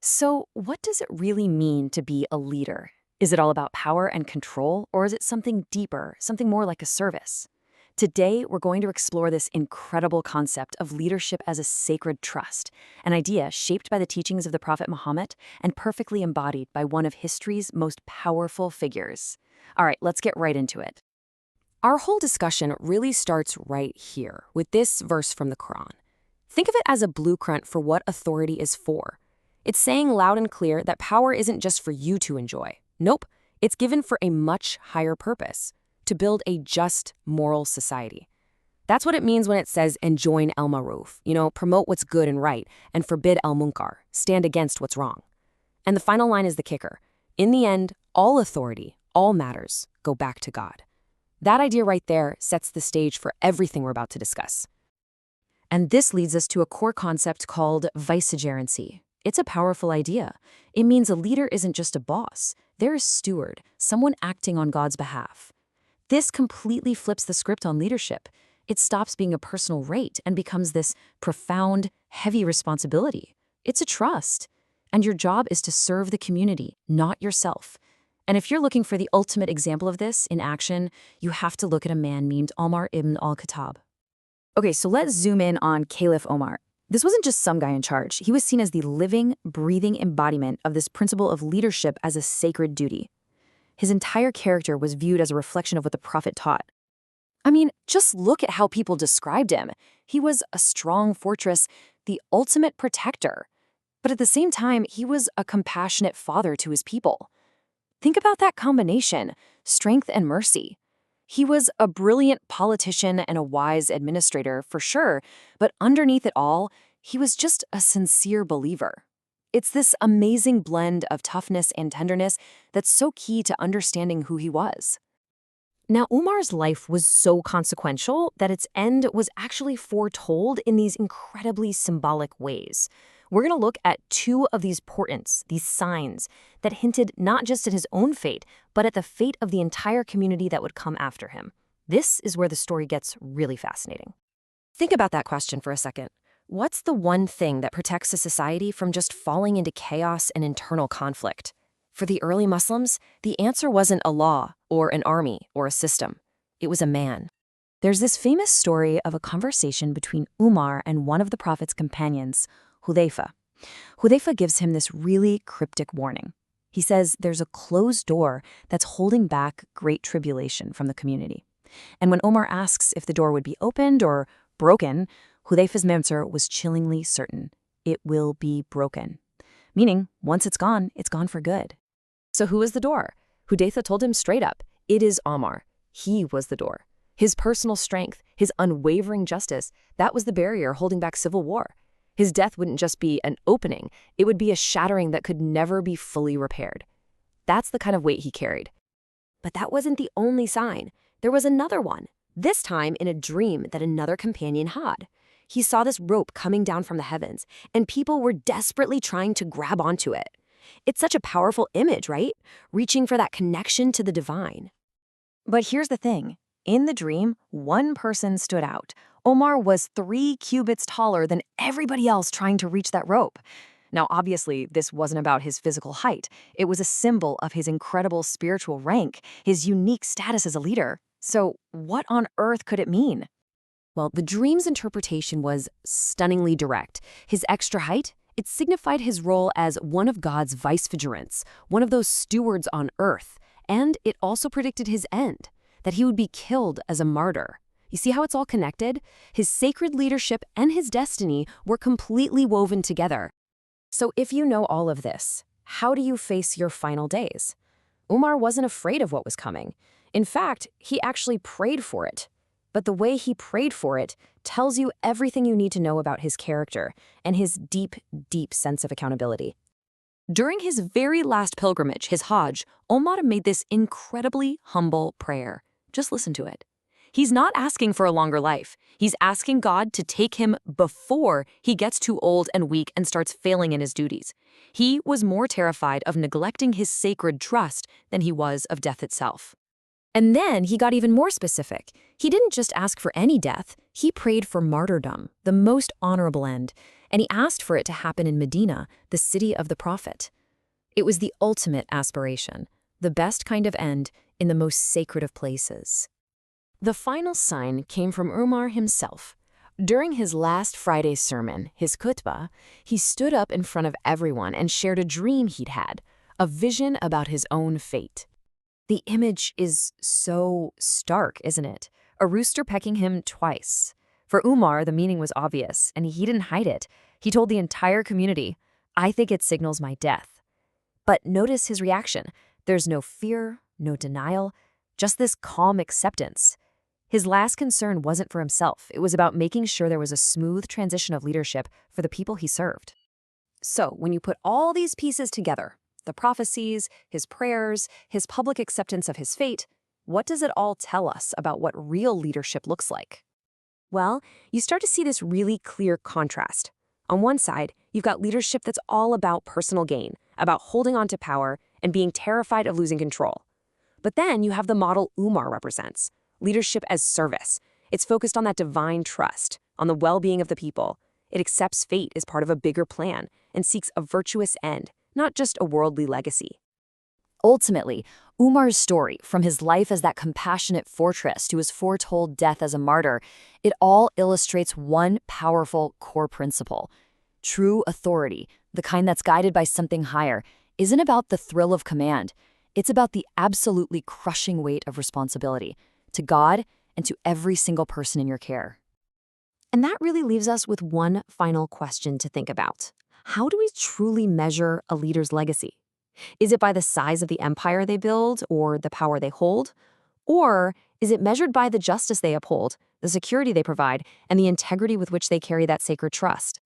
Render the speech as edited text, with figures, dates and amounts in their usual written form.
So, what does it really mean to be a leader? Is it all about power and control, or is it something deeper, something more like a service? Today, we're going to explore this incredible concept of leadership as a sacred trust, an idea shaped by the teachings of the Prophet Muhammad and perfectly embodied by one of history's most powerful figures. All right, let's get right into it. Our whole discussion really starts right here with this verse from the Quran. Think of it as a blueprint for what authority is for. It's saying loud and clear that power isn't just for you to enjoy. Nope, it's given for a much higher purpose, to build a just, moral society. That's what it means when it says enjoin al-maruf, promote what's good and right, and forbid al-munkar, stand against what's wrong. And the final line is the kicker. In the end, all authority, all matters, go back to God. That idea right there sets the stage for everything we're about to discuss. And this leads us to a core concept called vicegerency. It's a powerful idea. It means a leader isn't just a boss. They're a steward, someone acting on God's behalf. This completely flips the script on leadership. It stops being a personal right and becomes this profound, heavy responsibility. It's a trust. And your job is to serve the community, not yourself. And if you're looking for the ultimate example of this in action, you have to look at a man named Umar ibn al-Khattab. Okay, so let's zoom in on Caliph Umar. This wasn't just some guy in charge. He was seen as the living, breathing embodiment of this principle of leadership as a sacred duty. His entire character was viewed as a reflection of what the Prophet taught. I mean, just look at how people described him. He was a strong fortress, the ultimate protector. But at the same time, he was a compassionate father to his people. Think about that combination, strength and mercy. He was a brilliant politician and a wise administrator, for sure, but underneath it all, he was just a sincere believer. It's this amazing blend of toughness and tenderness that's so key to understanding who he was. Now, Umar's life was so consequential that its end was actually foretold in these incredibly symbolic ways. We're going to look at two of these portents, these signs, that hinted not just at his own fate, but at the fate of the entire community that would come after him. This is where the story gets really fascinating. Think about that question for a second. What's the one thing that protects a society from just falling into chaos and internal conflict? For the early Muslims, the answer wasn't a law or an army or a system. It was a man. There's this famous story of a conversation between Umar and one of the Prophet's companions, Hudayfa. Hudayfa gives him this really cryptic warning. He says there's a closed door that's holding back great tribulation from the community. And when Umar asks if the door would be opened or broken, Hudayfa's answer was chillingly certain. It will be broken. Meaning, once it's gone for good. So who is the door? Hudayfa told him straight up, it is Umar. He was the door. His personal strength, his unwavering justice, that was the barrier holding back civil war. His death wouldn't just be an opening, it would be a shattering that could never be fully repaired. That's the kind of weight he carried. But that wasn't the only sign. There was another one, this time in a dream that another companion had. He saw this rope coming down from the heavens, and people were desperately trying to grab onto it. It's such a powerful image, right? Reaching for that connection to the divine. But here's the thing. In the dream, one person stood out. Umar was 3 cubits taller than everybody else trying to reach that rope. Now, obviously, this wasn't about his physical height. It was a symbol of his incredible spiritual rank, his unique status as a leader. So, what on earth could it mean? Well, the dream's interpretation was stunningly direct. His extra height, it signified his role as one of God's vicegerents, one of those stewards on earth. And it also predicted his end, that he would be killed as a martyr. You see how it's all connected? His sacred leadership and his destiny were completely woven together. So if you know all of this, how do you face your final days? Umar wasn't afraid of what was coming. In fact, he actually prayed for it. But the way he prayed for it tells you everything you need to know about his character and his deep, deep sense of accountability. During his very last pilgrimage, his Hajj, Umar made this incredibly humble prayer. Just listen to it. He's not asking for a longer life. He's asking God to take him before he gets too old and weak and starts failing in his duties. He was more terrified of neglecting his sacred trust than he was of death itself. And then he got even more specific. He didn't just ask for any death. He prayed for martyrdom, the most honorable end. and he asked for it to happen in Medina, the city of the prophet. It was the ultimate aspiration, the best kind of end in the most sacred of places. The final sign came from Umar himself. During his last Friday's sermon, his khutbah, he stood up in front of everyone and shared a dream he'd had, a vision about his own fate. The image is so stark, isn't it? A rooster pecking him twice. For Umar, the meaning was obvious, and he didn't hide it. He told the entire community, "I think it signals my death." But notice his reaction. There's no fear, no denial, just this calm acceptance. His last concern wasn't for himself. It was about making sure there was a smooth transition of leadership for the people he served. So, when you put all these pieces together, the prophecies, his prayers, his public acceptance of his fate, what does it all tell us about what real leadership looks like? Well, you start to see this really clear contrast. On one side, you've got leadership that's all about personal gain, about holding on to power and being terrified of losing control. But then you have the model Umar represents, leadership as service. It's focused on that divine trust, on the well-being of the people. It accepts fate as part of a bigger plan and seeks a virtuous end, not just a worldly legacy. Ultimately, Umar's story, from his life as that compassionate fortress to his foretold death as a martyr, it all illustrates one powerful core principle. True authority, the kind that's guided by something higher, isn't about the thrill of command. It's about the absolutely crushing weight of responsibility to God and to every single person in your care. And that really leaves us with one final question to think about. How do we truly measure a leader's legacy? Is it by the size of the empire they build or the power they hold? Or is it measured by the justice they uphold, the security they provide, and the integrity with which they carry that sacred trust?